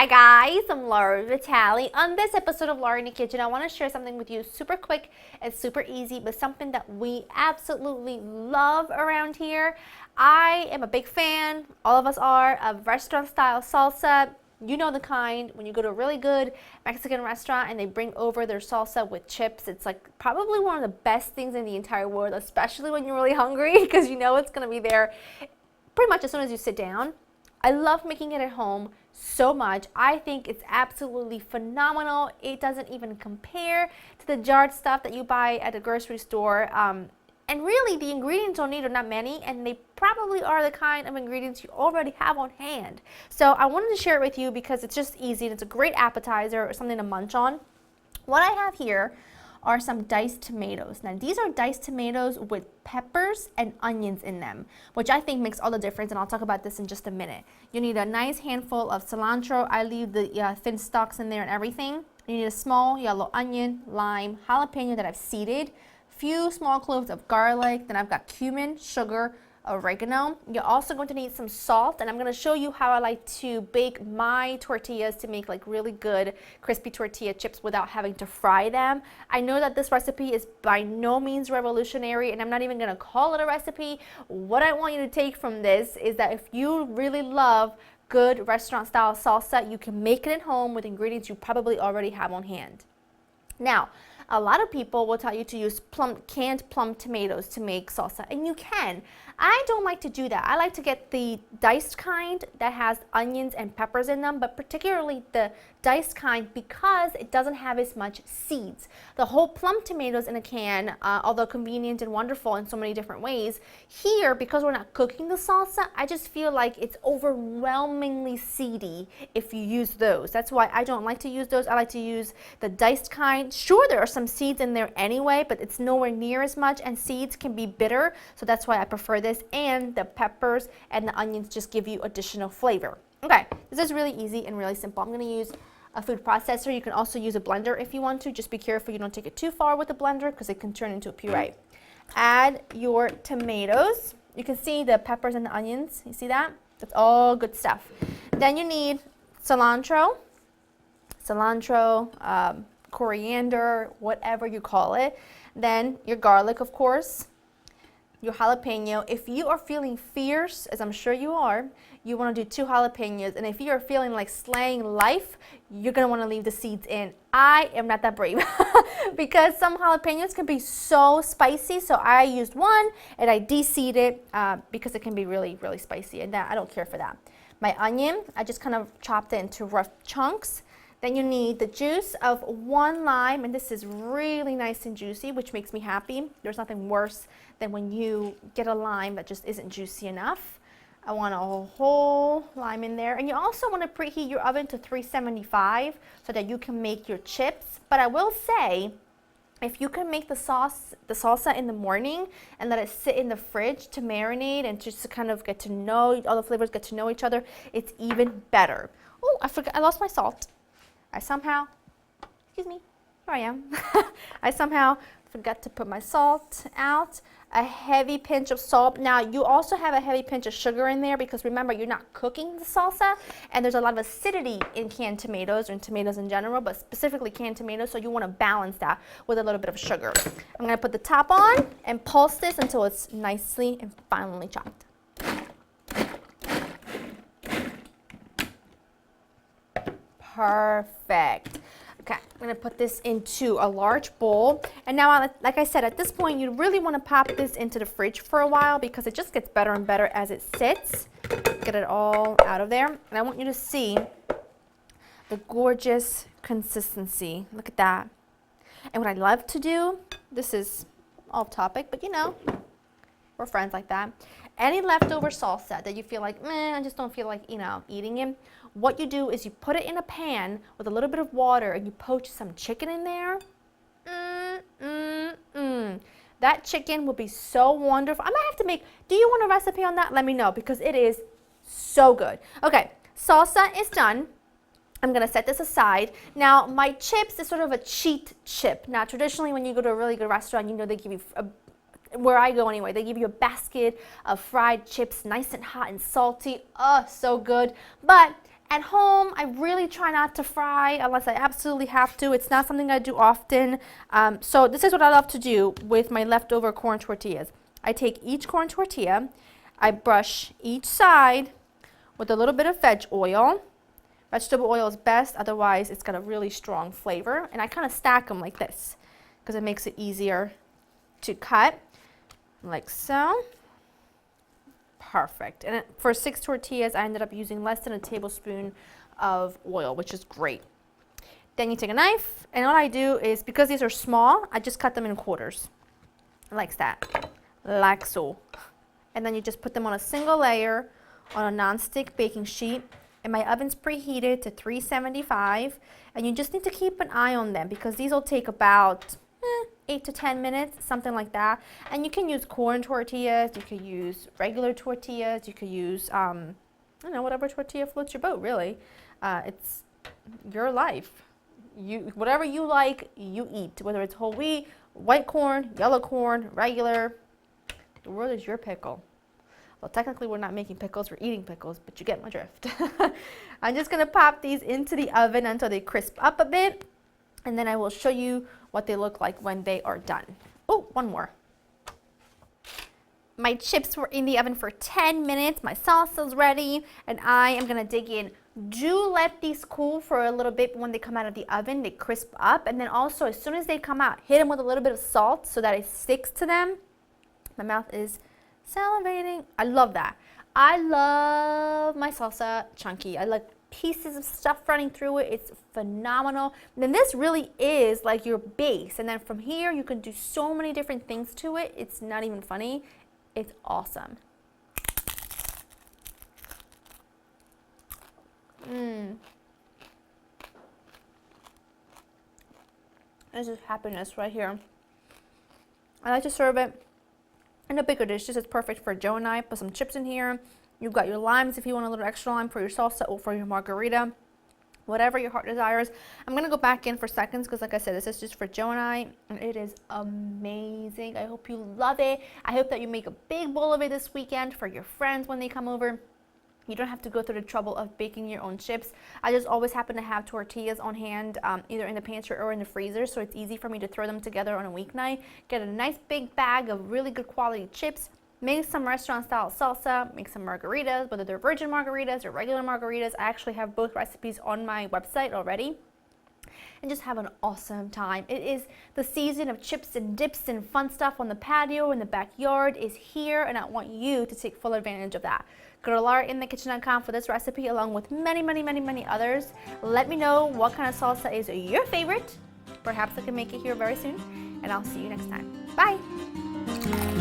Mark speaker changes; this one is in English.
Speaker 1: Hi guys, I'm Laura Vitale. On this episode of Laura in the Kitchen, I want to share something with you super quick and super easy, but something that we absolutely love around here. I am a big fan, all of us are, of restaurant style salsa. You know the kind, when you go to a really good Mexican restaurant and they bring over their salsa with chips, it's like probably one of the best things in the entire world, especially when you're really hungry because you know it's going to be there pretty much as soon as you sit down. I love making it at home so much. I think it's absolutely phenomenal. It doesn't even compare to the jarred stuff that you buy at the grocery store. And really, the ingredients you'll need are not many, and they probably are the kind of ingredients you already have on hand. So I wanted to share it with you because it's just easy and it's a great appetizer or something to munch on. What I have here are some diced tomatoes. Now these are diced tomatoes with peppers and onions in them, which I think makes all the difference, and I'll talk about this in just a minute. You need a nice handful of cilantro. I leave the thin stalks in there and everything. You need a small yellow onion, lime, jalapeno that I've seeded, few small cloves of garlic, then I've got cumin, sugar, oregano. You're also going to need some salt, and I'm going to show you how I like to bake my tortillas to make like really good crispy tortilla chips without having to fry them. I know that this recipe is by no means revolutionary, and I'm not even going to call it a recipe. What I want you to take from this is that if you really love good restaurant style salsa, you can make it at home with ingredients you probably already have on hand. Now, a lot of people will tell you to use canned plum tomatoes to make salsa, and you can. I don't like to do that. I like to get the diced kind that has onions and peppers in them, but particularly the diced kind because it doesn't have as much seeds. The whole plum tomatoes in a can, although convenient and wonderful in so many different ways, here, because we're not cooking the salsa, I just feel like it's overwhelmingly seedy if you use those. That's why I don't like to use those. I like to use the diced kind. Sure, there are some seeds in there anyway, but it's nowhere near as much, and seeds can be bitter, so that's why I prefer this, and the peppers and the onions just give you additional flavor. Okay, this is really easy and really simple. I'm going to use a food processor. You can also use a blender if you want to. Just be careful you don't take it too far with the blender because it can turn into a puree. Add your tomatoes. You can see the peppers and the onions. You see that? That's all good stuff. Then you need cilantro, coriander, whatever you call it. Then your garlic, of course, your jalapeno. If you are feeling fierce, as I'm sure you are, you want to do 2 jalapenos. And if you are feeling like slaying life, you're going to want to leave the seeds in. I am not that brave because some jalapenos can be so spicy. So I used 1 and I de-seed it because it can be really, really spicy, and I don't care for that. My onion, I just kind of chopped it into rough chunks. Then you need the juice of 1 lime, and this is really nice and juicy, which makes me happy. There's nothing worse than when you get a lime that just isn't juicy enough. I want a whole lime in there. And you also want to preheat your oven to 375 so that you can make your chips. But I will say, if you can make the salsa in the morning and let it sit in the fridge to marinate and just to kind of get to know, all the flavors get to know each other, it's even better. Oh, I forgot, I lost my salt. I somehow, excuse me, here I am. I somehow forgot to put my salt out. A heavy pinch of salt. Now you also have a heavy pinch of sugar in there because remember, you're not cooking the salsa, and there's a lot of acidity in canned tomatoes, or in tomatoes in general, but specifically canned tomatoes, so you want to balance that with a little bit of sugar. I'm going to put the top on and pulse this until it's nicely and finely chopped. Perfect. Okay, I'm going to put this into a large bowl. And now, like I said, at this point, you really want to pop this into the fridge for a while because it just gets better and better as it sits. Get it all out of there. And I want you to see the gorgeous consistency. Look at that. And what I love to do, this is off topic, but you know, we're friends like that. Any leftover salsa that you feel like, I just don't feel like, eating it. What you do is you put it in a pan with a little bit of water and you poach some chicken in there. That chicken will be so wonderful. I might have to make, do you want a recipe on that? Let me know because it is so good. Okay, salsa is done. I'm going to set this aside. Now, my chips is sort of a cheat chip. Now, traditionally, when you go to a really good restaurant, you know they give you where I go anyway, they give you a basket of fried chips, nice and hot and salty. Oh, so good. But At home, I really try not to fry unless I absolutely have to. It's not something I do often. So this is what I love to do with my leftover corn tortillas. I take each corn tortilla, I brush each side with a little bit of veg oil. Vegetable oil is best, otherwise it's got a really strong flavor. And I kind of stack them like this because it makes it easier to cut, like so. Perfect. And for 6 tortillas, I ended up using less than a tablespoon of oil, which is great. Then you take a knife, and what I do is, because these are small, I just cut them in quarters, like that, like so. And then you just put them on a single layer on a non-stick baking sheet. And my oven's preheated to 375, and you just need to keep an eye on them because these will take about 8 to 10 minutes, something like that. And you can use corn tortillas, you could use regular tortillas, you could use, I don't know, whatever tortilla floats your boat, really. It's your life. Whatever you like, you eat, whether it's whole wheat, white corn, yellow corn, regular. The world is your pickle. Well, technically we're not making pickles, we're eating pickles, but you get my drift. I'm just gonna pop these into the oven until they crisp up a bit, and then I will show you what they look like when they are done. Oh, one more. My chips were in the oven for 10 minutes, my salsa's ready, and I am gonna dig in. Do let these cool for a little bit. When they come out of the oven, they crisp up, and then also as soon as they come out, hit them with a little bit of salt so that it sticks to them. My mouth is salivating. I love that. I love my salsa chunky. I like pieces of stuff running through it. It's phenomenal. And then this really is like your base. And then from here, you can do so many different things to it. It's not even funny. It's awesome. This is happiness right here. I like to serve it in a bigger dish. This is perfect for Joe and I. Put some chips in here. You've got your limes if you want a little extra lime for your salsa or for your margarita. Whatever your heart desires. I'm going to go back in for seconds because like I said, this is just for Joe and I. And it is amazing. I hope you love it. I hope that you make a big bowl of it this weekend for your friends when they come over. You don't have to go through the trouble of baking your own chips. I just always happen to have tortillas on hand, either in the pantry or in the freezer, so it's easy for me to throw them together on a weeknight. Get a nice big bag of really good quality chips, make some restaurant style salsa, make some margaritas, whether they're virgin margaritas or regular margaritas. I actually have both recipes on my website already. And just have an awesome time. It is the season of chips and dips and fun stuff on the patio in the backyard is here, and I want you to take full advantage of that. Go to laurainthekitchen.com for this recipe along with many, many, many, many others. Let me know what kind of salsa is your favorite. Perhaps I can make it here very soon, and I'll see you next time. Bye.